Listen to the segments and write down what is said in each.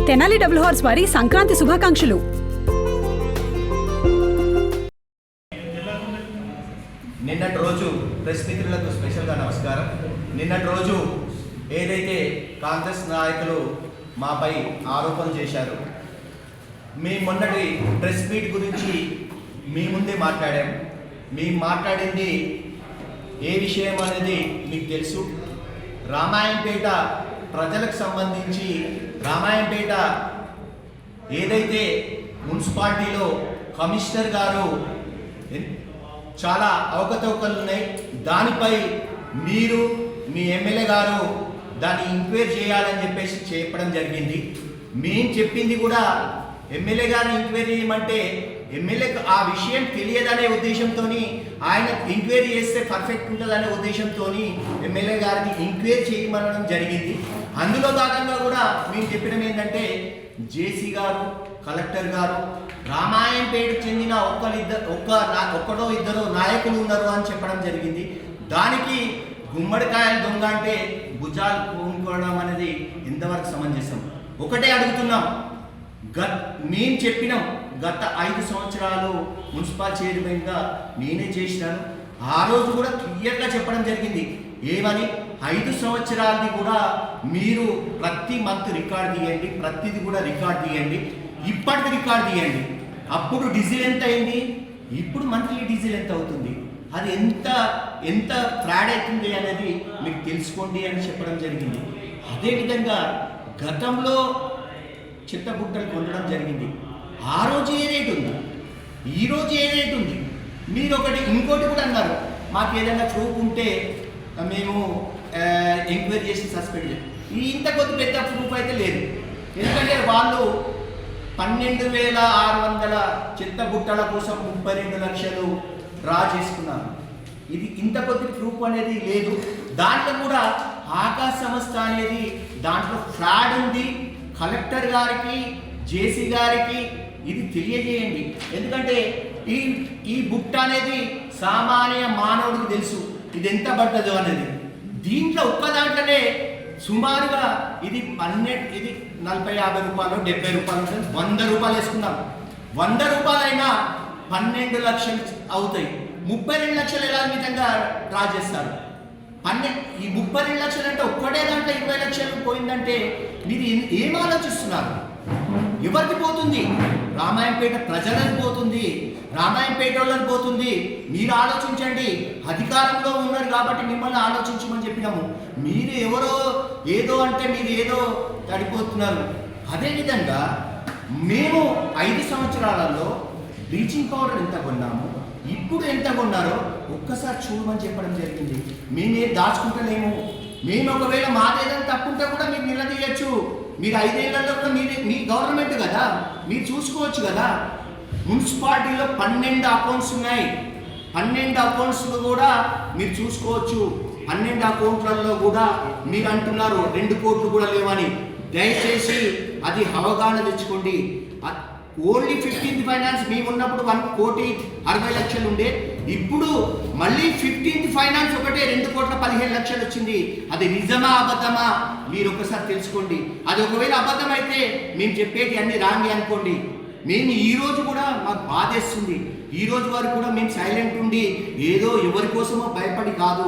Tenali double horse వారి సంక్రాంతి శుభాకాంక్షలు. నిన్నటి రోజు ప్రెస్ మిత్రులకు స్పెషల్గా నమస్కారం. నిన్నటి రోజు ఏదైతే కాంగ్రెస్ నాయకులు మాపై ఆరోపణలు చేశారు, మేము మొన్నటి ప్రెస్ మీట్ గురించి మీ ముందే మాట్లాడాం. మేము మాట్లాడింది ఏ విషయం అనేది మీకు తెలుసు. రామాయంపేట ప్రజలకు సంబంధించి రామాయంపేట ఏదైతే మున్సిపాలిటీలో కమిషనర్ గారు చాలా అవకతవకలు ఉన్నాయి, దానిపై మీరు మీ ఎమ్మెల్యే గారు దాన్ని ఎంక్వైరీ చేయాలని చెప్పేసి చెప్పడం జరిగింది. మేము చెప్పింది కూడా ఎమ్మెల్యే గారిని ఎంక్వైరీ చేయమంటే ఎమ్మెల్యేకి ఆ విషయం తెలియదనే ఉద్దేశంతో ఆయన ఎంక్వైరీ చేస్తే పర్ఫెక్ట్ ఉంటుందనే ఉద్దేశంతో ఎమ్మెల్యే గారిని ఎంక్వైరీ చేయమనడం జరిగింది. అందులో భాగంగా కూడా మేము చెప్పడం ఏంటంటే జేసీ గారు, కలెక్టర్ గారు రామాయంపేటకు చెందిన ఒక్కడో ఇద్దరు నాయకులు ఉన్నారు అని చెప్పడం జరిగింది. దానికి గుమ్మడికాయలు దొంగ అంటే భుజాలు కోనుకోవడం అనేది ఎంతవరకు సమంజసం? ఒకటే అడుగుతున్నాం, మేము చెప్పినాం గత 5 సంవత్సరాలు మున్సిపల్ చైర్మన్గా నేనే చేసినాను. ఆ రోజు కూడా క్లియర్గా చెప్పడం జరిగింది. ఏమని? 5 సంవత్సరాలది కూడా మీరు ప్రతి మంత్ రికార్డ్ తీయండి, ప్రతిది కూడా రికార్డ్ తీయండి, ఇప్పటిది రికార్డ్ తీయండి. అప్పుడు డీజిల్ ఎంత అయింది, ఇప్పుడు మంత్లీ డీజిల్ ఎంత అవుతుంది, అది ఎంత ఫ్రాడ్ అవుతుంది అనేది మీకు తెలుసుకోండి అని చెప్పడం జరిగింది. అదేవిధంగా గతంలో చిత్తబుట్టలు కొనడం జరిగింది. ఆ రోజు ఏ రేటు ఉంది, ఈరోజు ఏ రేటు ఉంది? మీరు ఇంకోటి కూడా అన్నారు, మాకు ఏదైనా ప్రూఫ్ ఉంటే మేము ఎంక్వైరీ చేసి సస్పెండ్ చేయాలి. ఇంత కొద్ది పెద్ద ప్రూఫ్ అయితే లేదు. ఎందుకంటే వాళ్ళు 12,600 చిత్తబుట్టల కోసం 32 లక్షలు డ్రా చేసుకున్నారు. ఇది ఇంత కొద్ది ప్రూఫ్ అనేది లేదు. దాంట్లో కూడా ఆకాశ సంస్థ అనేది దాంట్లో ఫ్రాడ్ ఉంది. కలెక్టర్ గారికి, జేసీ గారికి ఇది తెలియజేయండి. ఎందుకంటే ఈ బుట్ట అనేది సామాన్య మానవుడికి తెలుసు ఇది ఎంత పడ్డదో అనేది. దీంట్లో ఒక్క దాంట్లోనే సుమారుగా ఇది 40-50 రూపాయలు, 70 రూపాయలు, 100 రూపాయలు వేసుకుందాం. 100 రూపాయలైనా 12 లక్షలు అవుతాయి. 32 లక్షలు ఎలా విధంగా డ్రా చేస్తారు? ఈ 32 లక్షలు అంటే ఒక్కటే దాంట్లో 20 లక్షలు పోయిందంటే మీరు ఏం ఆలోచిస్తున్నారు? ఎవరికి పోతుంది? రామాయంపేట ప్రజలకు పోతుంది, రామాయంపేట వాళ్ళకి పోతుంది. మీరు ఆలోచించండి. అధికారంలో ఉన్నారు కాబట్టి మిమ్మల్ని ఆలోచించమని చెప్పినాము. మీరు ఎవరో ఏదో అంటే మీరు ఏదో తడిపోతున్నారు. అదేవిధంగా మేము 5 సంవత్సరాలలో బ్లీచింగ్ పౌడర్ ఎంత కొన్నాము, ఇప్పుడు ఎంత కొన్నారో ఒక్కసారి చూడమని చెప్పడం జరిగింది. మేమే దాచుకుంటలేము. మేము ఒకవేళ మాదేదైనా తప్పుంటే కూడా మీరు నిలదీయచ్చు. మీరు 5 ఏళ్లలో కూడా మీ గవర్నమెంట్ కదా, మీరు చూసుకోవచ్చు కదా. మున్సిపాలిటీలో 12 అకౌంట్స్ ఉన్నాయి. 12 అకౌంట్స్లో కూడా మీరు చూసుకోవచ్చు. 12 అకౌంట్లలో కూడా మీరు అంటున్నారు 2 కోట్లు కూడా లేవని. దయచేసి అది అవగాహన తెచ్చుకోండి. ఓన్లీ 15th ఫైనాన్స్ మేము ఉన్నప్పుడు 1,60,00,000 ఉండే. ఇప్పుడు మళ్ళీ 15th ఫైనాన్స్ ఒకటే 2,15,00,000 వచ్చింది. అది నిజమా అబద్ధమా మీరు ఒకసారి తెలుసుకోండి. అది ఒకవేళ అబద్ధం అయితే మేము చెప్పేటి అన్ని రాంగి అనుకోండి. మేము ఈ రోజు కూడా మాకు బాధేస్తుంది. ఈ రోజు వరకు కూడా మేము సైలెంట్ ఉండి ఏదో ఎవరి కోసమో భయపడి కాదు.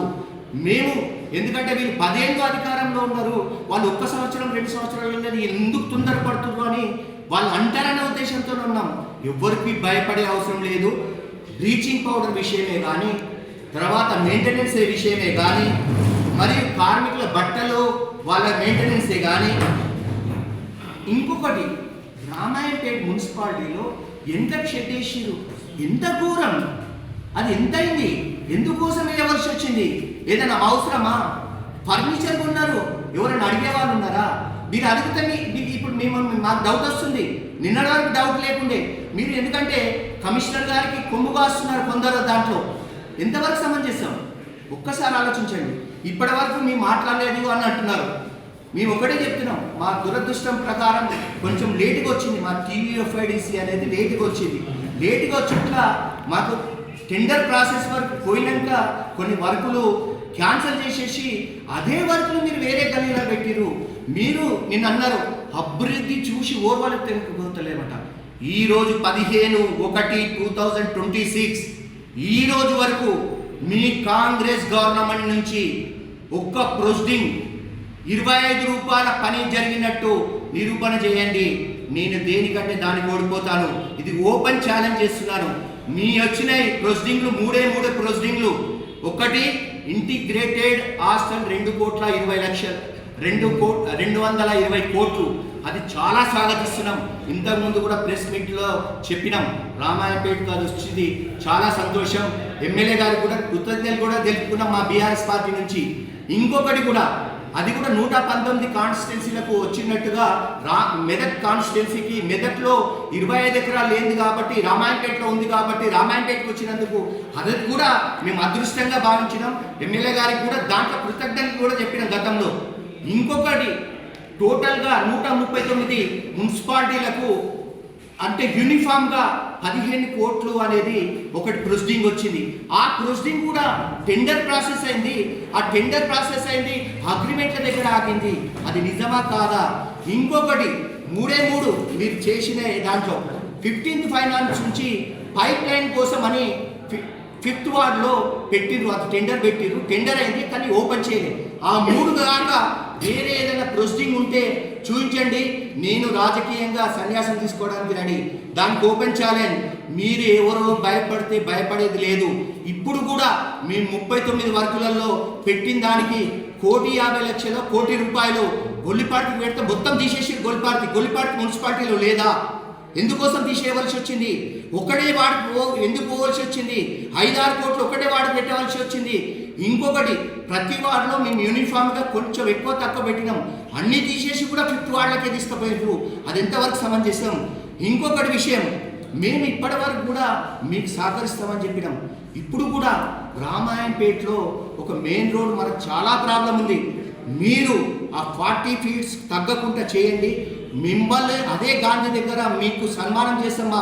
మేము ఎందుకంటే వీళ్ళు 10 ఏళ్ళు అధికారంలో ఉన్నారు, వాళ్ళు 1 సంవత్సరం 2 సంవత్సరాలు ఎందుకు తొందరపడుతున్నారు అని వాళ్ళు అంటారనే ఉద్దేశంతో ఉన్నాం. ఎవరికి భయపడే అవసరం లేదు. బ్లీచింగ్ పౌడర్ విషయమే కానీ, తర్వాత మెయింటెనెన్స్ విషయమే కానీ, మరియు కార్మికుల బట్టలు వాళ్ళ మెయింటెనెన్సే కానీ. ఇంకొకటి, రామాయంపేట మున్సిపాలిటీలో ఎంత షెడ్ వేసిరు, ఎంత ఘోరం, అది ఎంత అయింది, ఎందుకోసం ఎవరిసి వచ్చింది, ఏదైనా అవసరమా? ఫర్నిచర్ కొన్నారు, ఎవరైనా అడిగే వాళ్ళు ఉన్నారా? మీరు అడిగితే ఇప్పుడు మాకు డౌట్ వస్తుంది. నిన్నటి వరకు డౌట్ లేకుండే. మీరు ఎందుకంటే కమిషనర్ గారికి కొమ్ము కాస్తున్నారు కొందరు. దాంట్లో ఎంతవరకు సమంజసం ఒక్కసారి ఆలోచించండి. ఇప్పటి వరకు మేము మాట్లాడలేదు అని అంటున్నారు. మేము ఒకటే చెప్తున్నాం, మా దురదృష్టం ప్రకారం కొంచెం లేటుగా వచ్చింది. మా TUFIDC అనేది లేటుగా వచ్చింది. లేటుగా వచ్చేట్లా మాకు టెండర్ ప్రాసెస్ వరకు పోయినాక కొన్ని వర్కులు క్యాన్సిల్ చేసేసి అదే వర్కులు మీరు వేరే గల్లీలో పెట్టిరు. మీరు నిన్న అన్నారు అభివృద్ధి చూసి ఓర్వలేకపోతలేమట. ఈరోజు 15/1/2026 ఈ రోజు వరకు మీ కాంగ్రెస్ గవర్నమెంట్ నుంచి ఒక్క ప్రొసీడింగ్ 25 రూపాయల పని జరిగినట్టు నిరూపణ చేయండి. నేను దేనికంటే దానికి ఓడిపోతాను. ఇది ఓపెన్ ఛాలెంజ్ చేస్తున్నాను. మీ వచ్చిన ప్రొసీడింగ్లు మూడే ప్రొసీడింగ్లు. ఒకటి ఇంటిగ్రేటెడ్ హాస్టల్ 220 కోట్లు. అది చాలా స్వాగతిస్తున్నాం. ఇంతకుముందు కూడా ప్రెస్ మీట్లో చెప్పినాం. రామాయపేటకు అది వచ్చింది, చాలా సంతోషం. ఎమ్మెల్యే గారికి కూడా కృతజ్ఞతలు కూడా తెలుపుకున్నాం మా బీఆర్ఎస్ పార్టీ నుంచి. ఇంకొకటి కూడా, అది కూడా 119 కాన్స్టిట్యున్సీలకు వచ్చినట్టుగా మెదక్ కాన్స్టిట్యున్సీకి, మెదక్లో 25 ఎకరాలు లేనిది కాబట్టి రామాయణపేటలో ఉంది కాబట్టి రామాయణపేటకు వచ్చినందుకు అది కూడా మేము అదృష్టంగా భావించినాం. ఎమ్మెల్యే గారికి కూడా దాంట్లో కృతజ్ఞతలు కూడా చెప్పినాం గతంలో. ఇంకొకటి టోటల్గా 139 మున్సిపాలిటీలకు అంటే యూనిఫామ్గా 15 కోట్లు అనేది ఒకటి ప్రొసీడింగ్ వచ్చింది. ఆ ప్రొసీడింగ్ కూడా టెండర్ ప్రాసెస్ అయింది. ఆ టెండర్ ప్రాసెస్ అయింది, అగ్రిమెంట్ల దగ్గర ఆగింది. అది నిజమా కాదా? ఇంకొకటి మూడే మీరు చేసిన దాంట్లో 15th ఫైనాన్స్ నుంచి పైప్ లైన్ కోసం అని 5th వార్డులో పెట్టిర్రు. అది టెండర్ అయింది కానీ ఓపెన్ చేయలేదు. ఆ 3 దాకా వేరే ఏదైనా ప్రొసీడింగ్ ఉంటే చూపించండి. నేను రాజకీయంగా సన్యాసం తీసుకోవడానికి రెడీ. దానికి ఓపెన్ ఛాలెంజ్. మీరు ఎవరో భయపడేది లేదు. ఇప్పుడు కూడా మేము 39 వర్కులలో పెట్టిన దానికి 1,50,00,000 కోటి రూపాయలు గొల్లిపాటికి పెడితే మొత్తం తీసేసి గొల్లిపాటి మున్సిపాలిటీలో లేదా? ఎందుకోసం తీసేయవలసి వచ్చింది? ఒకటే వాడికి ఎందుకు పోవలసి వచ్చింది? 5-6 కోట్లు ఒకటే వాడికి పెట్టవలసి వచ్చింది. ఇంకొకటి, ప్రతి వార్డులో మేము యూనిఫామ్గా కొంచెం ఎక్కువ తక్కువ పెట్టినాం. అన్నీ తీసేసి కూడా 5th వార్డులకే తీసుకుపోయారు. అది ఎంతవరకు సమంజసం? ఇంకొకటి విషయం, మేము ఇప్పటి వరకు కూడా మీకు సహకరిస్తామని చెప్పినాం. ఇప్పుడు కూడా రామాయణపేటలో ఒక మెయిన్ రోడ్ మనకు చాలా ప్రాబ్లం ఉంది. మీరు ఆ 40 ఫీట్స్ తగ్గకుండా చేయండి. మిమ్మల్ని అదే గాంధీ దగ్గర మీకు సన్మానం చేస్తాం. మా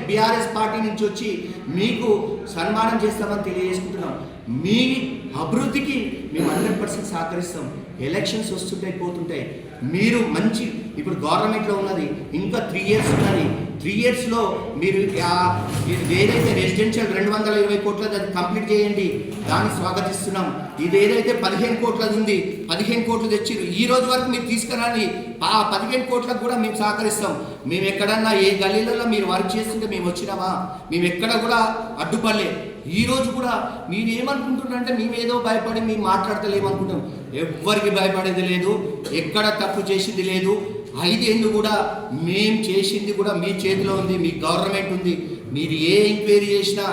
బీఆర్ఎస్ పార్టీ నుంచి వచ్చి మీకు సన్మానం చేస్తామని తెలియజేసుకుంటున్నాం. మీ అభివృద్ధికి మేము 100% సహకరిస్తాం. ఎలక్షన్స్ వస్తుంటాయి పోతుంటాయి. మీరు మంచి ఇప్పుడు గవర్నమెంట్లో ఉన్నది ఇంకా 3 years ఉన్నది. 3 yearsలో మీరు ఏదైతే రెసిడెన్షియల్ 220 కోట్లది అది కంప్లీట్ చేయండి. దాన్ని స్వాగతిస్తున్నాం. ఇది ఏదైతే 15 కోట్లది ఉంది, 15 కోట్లు తెచ్చిరు. ఈ రోజు వరకు మీరు తీసుకురాని ఆ 15 కోట్లకు కూడా మేము సహకరిస్తాం. మేము ఎక్కడన్నా ఏ గల్లీలలో మీరు వర్క్ చేస్తుంటే మేము వచ్చినామా? మేము ఎక్కడ కూడా అడ్డుపడలే. ఈ రోజు కూడా మీరు ఏమనుకుంటున్నారంటే మేమేదో భయపడి మేము మాట్లాడతలేమనుకుంటాం. ఎవ్వరికి భయపడేది లేదు, ఎక్కడ తప్పు చేసింది లేదు. 5 ఏళ్ళు కూడా మేము చేసింది కూడా మీ చేతిలో ఉంది, మీ గవర్నమెంట్ ఉంది. మీరు ఏ ఎంక్వైరీ చేసినా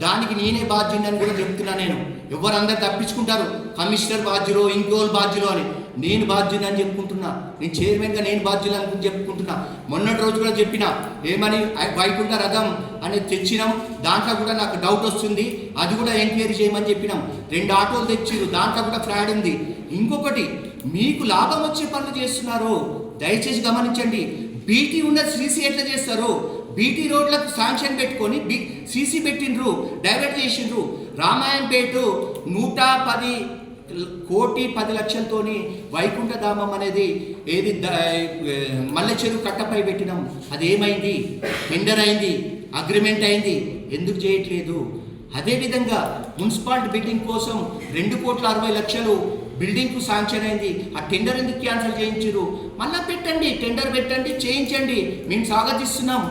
దానికి నేనే బాధ్యుని కూడా చెప్తున్నా. నేను ఎవరందరూ తప్పించుకుంటారు, కమిషనర్ బాధ్యులు, ఇంకోళ్ళు బాధ్యులు అని. నేను బాధ్యుని అని చెప్పుకుంటున్నా. నేను చైర్మన్గా నేను బాధ్యులు అని చెప్పుకుంటున్నా. మొన్నటి రోజు కూడా చెప్పిన ఏమని వైకుంఠ రథం అనేది తెచ్చినాం. దాంట్లో కూడా నాకు డౌట్ వస్తుంది, అది కూడా ఎంక్వైరీ చేయమని చెప్పినాం. 2 ఆటోలు తెచ్చిరు, దాంట్లో కూడా ఫ్రాడ్ ఉంది. ఇంకొకటి, మీకు లాభం వచ్చే పనులు చేస్తున్నారు, దయచేసి గమనించండి. బీటీ ఉన్న సీసీ ఎట్లా చేస్తారు? బీటీ రోడ్లకు శాంక్షన్ పెట్టుకొని సీసీ పెట్టిండ్రు, డైవర్ట్ చేసిండ్రు. రామాయణపేట 110,10,00,000తోని వైకుంఠధామం అనేది ఏది మల్లె చెరువు కట్టపై పెట్టినాం. అది ఏమైంది? టెండర్ అయింది, అగ్రిమెంట్ అయింది, ఎందుకు చేయట్లేదు? అదేవిధంగా మున్సిపాలిటీ బిల్డింగ్ కోసం 2,60,00,000 బిల్డింగ్కు శాంక్షన్ అయింది. ఆ టెండర్ ఎందుకు క్యాన్సిల్ చేయించారు? మళ్ళీ పెట్టండి, టెండర్ పెట్టండి, చేయించండి, మేము స్వాగతిస్తున్నాం.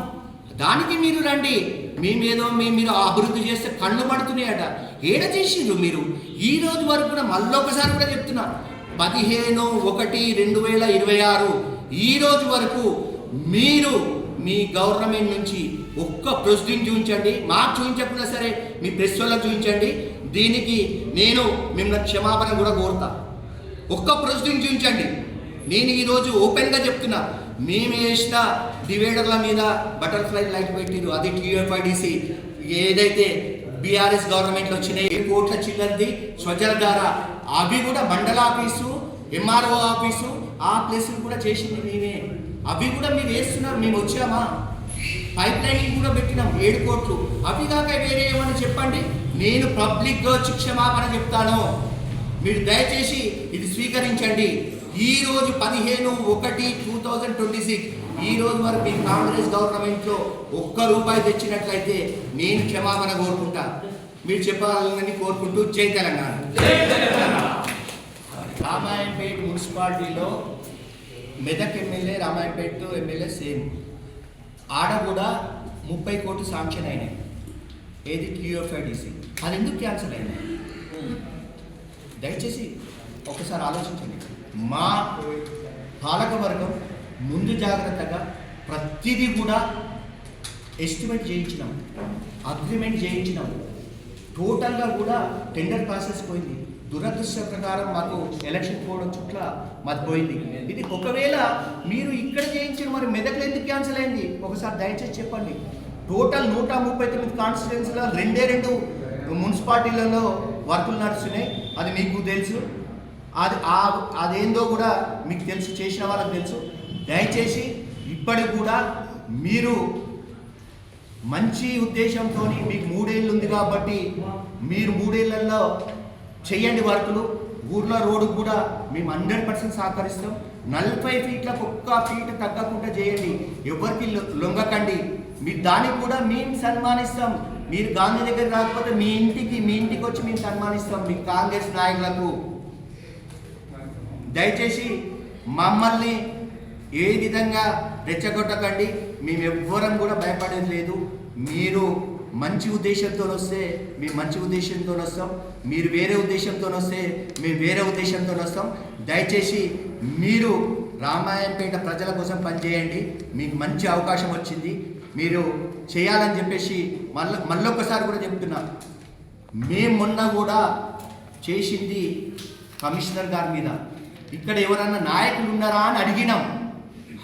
దానికి మీరు రండి. మీరు అభివృద్ధి చేస్తే కళ్ళు పడుతున్నాయట. ఏడ చేసిండ్రు మీరు? ఈ రోజు వరకు కూడా మళ్ళొకసారి కూడా చెప్తున్నా, 15/1/2026 ఈ రోజు వరకు మీరు మీ గవర్నమెంట్ నుంచి ఒక్క ప్రొసీడింగ్ చూపించండి. మాకు చూపించకుండా సరే మీ ప్రెస్ వాళ్ళకు చూపించండి. దీనికి నేను మిమ్మల్ని క్షమాపణ కూడా కోరుతా. ఒక్క ప్రొసీడింగ్ చూపించండి. నేను ఈరోజు ఓపెన్గా చెప్తున్నా, మేము వేసిన డివైడర్ల మీద బటర్ఫ్లై లైట్ పెట్టిరు. అది TFIDC ఏదైతే బీఆర్ఎస్ గవర్నమెంట్లో వచ్చినాయి 7 కోట్ల చిల్లరది స్వజలధార, అవి కూడా మండల ఆఫీసు, MRO ఆఫీసు, ఆ ప్లేసులు కూడా చేసింది మేమే. అవి కూడా మీరు వేస్తున్నారు, మేము వచ్చామా? పైప్ లైనింగ్ కూడా పెట్టినాం 7 కోట్లు. అవి కాక వేరే ఏమని చెప్పండి. నేను పబ్లిక్గా క్షమాపణ చెప్తాను. మీరు దయచేసి ఇది స్వీకరించండి. ఈ రోజు 15/1/2026 ఈ రోజు వరకు మీ కాంగ్రెస్ గవర్నమెంట్లో ఒక్క రూపాయి తెచ్చినట్లయితే నేను క్షమాపణ కోరుకుంటా. మీరు చెప్పాలని కోరుకుంటూ జై తెలంగాణ. రామాయంపేట మున్సిపాలిటీలో Medak MLA Ramayampet MLA same. ఆడ కూడా 30 కోట్లు శాంక్షన్ అయినాయి. ఏది QFIDC, అది ఎందుకు క్యాన్సిల్ అయింది? దయచేసి ఒకసారి ఆలోచించండి. మా పాలకవర్గం ముందు జాగ్రత్తగా ప్రతిదీ కూడా ఎస్టిమేట్ చేయించినాం, అగ్రిమెంట్ చేయించినాం, టోటల్గా కూడా టెండర్ ప్రాసెస్ పోయింది. దురదృష్ట ప్రకారం మాకు ఎలక్షన్ కోడ్ చుట్ల మాది పోయింది. ఇది ఒకవేళ మీరు ఇక్కడ చేయించిన మరి మెదక్లో ఎందుకు క్యాన్సిల్ అయింది ఒకసారి దయచేసి చెప్పండి. టోటల్ 139 కాన్స్టిట్యున్సీలో 2 మున్సిపాలిటీలలో వర్కులు నడుస్తున్నాయి. అది మీకు తెలుసు. అదేందో కూడా మీకు తెలుసు, చేసిన వాళ్ళకి తెలుసు. దయచేసి ఇప్పటికి కూడా మీరు మంచి ఉద్దేశంతో మీకు 3 ఏళ్ళు ఉంది కాబట్టి మీరు 3 ఏళ్లలో చేయండి వర్కులు. ఊర్లో రోడ్డుకు కూడా మేము 100% సహకరిస్తాం. 40 ఫీట్లకు ఒక్క ఫీట్ తగ్గకుండా చేయండి. ఎవరికి లొంగకండి. మీరు దానికి కూడా మేము సన్మానిస్తాం. మీరు గాంధీ దగ్గర రాకపోతే మీ ఇంటికి వచ్చి మేము సన్మానిస్తాం. మీ కాంగ్రెస్ నాయకులకు దయచేసి మమ్మల్ని ఏ విధంగా రెచ్చగొట్టకండి. మేము ఎవ్వరం కూడా భయపడేది లేదు. మీరు మంచి ఉద్దేశంతో వస్తే మేము మంచి ఉద్దేశంతో వస్తాం. మీరు వేరే ఉద్దేశంతో వస్తే మేము వేరే ఉద్దేశంతో వస్తాం. దయచేసి మీరు రామాయంపేట ప్రజల కోసం పనిచేయండి. మీకు మంచి అవకాశం వచ్చింది, మీరు చేయాలని చెప్పేసి మళ్ళొకసారి కూడా చెప్తున్నా. మేము మొన్న కూడా చేసింది కమిషనర్ గారి మీద. ఇక్కడ ఎవరన్నా నాయకులు ఉన్నారా అని అడిగినాం.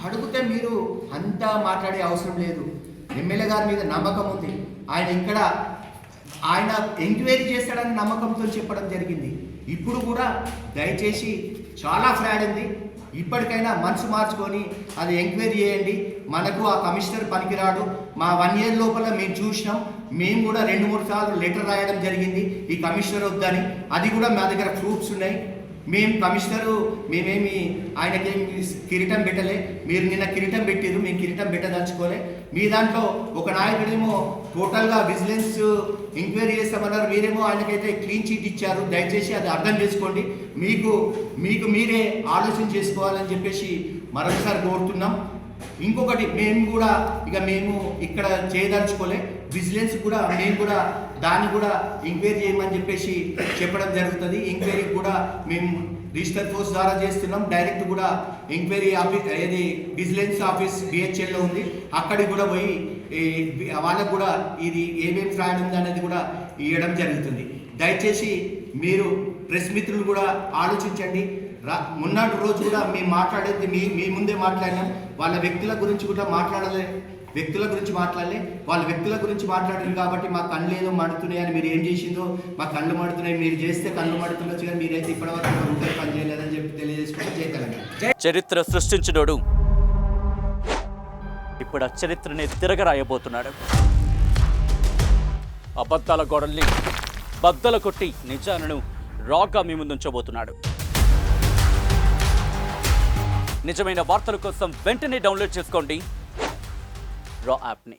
అడిగితే మీరు అంతా మాట్లాడే అవసరం లేదు. ఎమ్మెల్యే గారి మీద నమ్మకం ఉంది. ఆయన ఎంక్వైరీ చేస్తాడని నమ్మకంతో చెప్పడం జరిగింది. ఇప్పుడు కూడా దయచేసి చాలా ఫ్రాడ్ ఉంది. ఇప్పటికైనా మనసు మార్చుకొని అది ఎంక్వైరీ చేయండి. మనకు ఆ కమిషనర్ పనికిరాడు. మా 1 ఇయర్ లోపల మేము చూసినాం. మేము కూడా 2-3 సార్లు లెటర్ రాయడం జరిగింది ఈ కమిషనర్ వద్దని. అది కూడా మా దగ్గర ప్రూఫ్స్ ఉన్నాయి. మేము కమిషనరు మేమేమి ఆయనకేమి కిరీటం పెట్టలే. మీరు నిన్న కిరీటం పెట్టారు, మేము కిరీటం పెట్టదలుచుకోలే. మీ దాంట్లో ఒక నాయకుడేమో టోటల్గా విజిలెన్స్ ఎంక్వైరీ చేస్తామన్నారు, మీరేమో ఆయనకైతే క్లీన్ చీట్ ఇచ్చారు. దయచేసి అది అర్థం చేసుకోండి. మీకు మీరే ఆలోచన చేసుకోవాలని చెప్పేసి మరొకసారి కోరుతున్నాం. ఇంకొకటి, మేము ఇక్కడ చేయదలుచుకోలే. విజిలెన్స్ కూడా మేము కూడా దాన్ని కూడా ఎంక్వైరీ చేయమని చెప్పేసి చెప్పడం జరుగుతుంది. ఎంక్వైరీ కూడా మేము రిజిస్టర్ ఫోర్స్ ద్వారా చేస్తున్నాం. డైరెక్ట్ కూడా ఎంక్వైరీ ఆఫీస్ ఏది విజిలెన్స్ ఆఫీస్ BHLలో ఉంది. అక్కడికి కూడా పోయి వాళ్ళకు కూడా ఇది ఏమేమి ఫ్రాడ్ ఉంది అనేది కూడా ఇవ్వడం జరుగుతుంది. దయచేసి మీరు ప్రెస్ మిత్రులు కూడా ఆలోచించండి. మొన్నటి రోజు కూడా మేము మాట్లాడేది మీ ముందే మాట్లాడినాం. వాళ్ళ వ్యక్తుల గురించి కూడా మాట్లాడలే. వాళ్ళ వ్యక్తుల గురించి మాట్లాడారు కాబట్టి మా కళ్ళు ఏదో మడుతున్నాయి అని మీరు ఏం చేసిందో మా కళ్ళు మడుతున్నాయి, మీరు చేస్తే కళ్ళు మడుతుండొచ్చు కానీ మీరైతే ఇప్పటివరకు రూపాయి పని చేయలేదని చెప్పి తెలియజేసుకుంటే జై తెలంగాణ. చరిత్ర సృష్టించినోడు ఇప్పుడు ఆ చరిత్రని తిరగరాయబోతున్నాడు. అబద్ధాల గోడల్ని బద్దల కొట్టి నిజాలను రాగా మీ ముందుంచబోతున్నాడు. నిజమైన వార్తల కోసం వెంటనే డౌన్లోడ్ చేసుకోండి రా యాప్ని.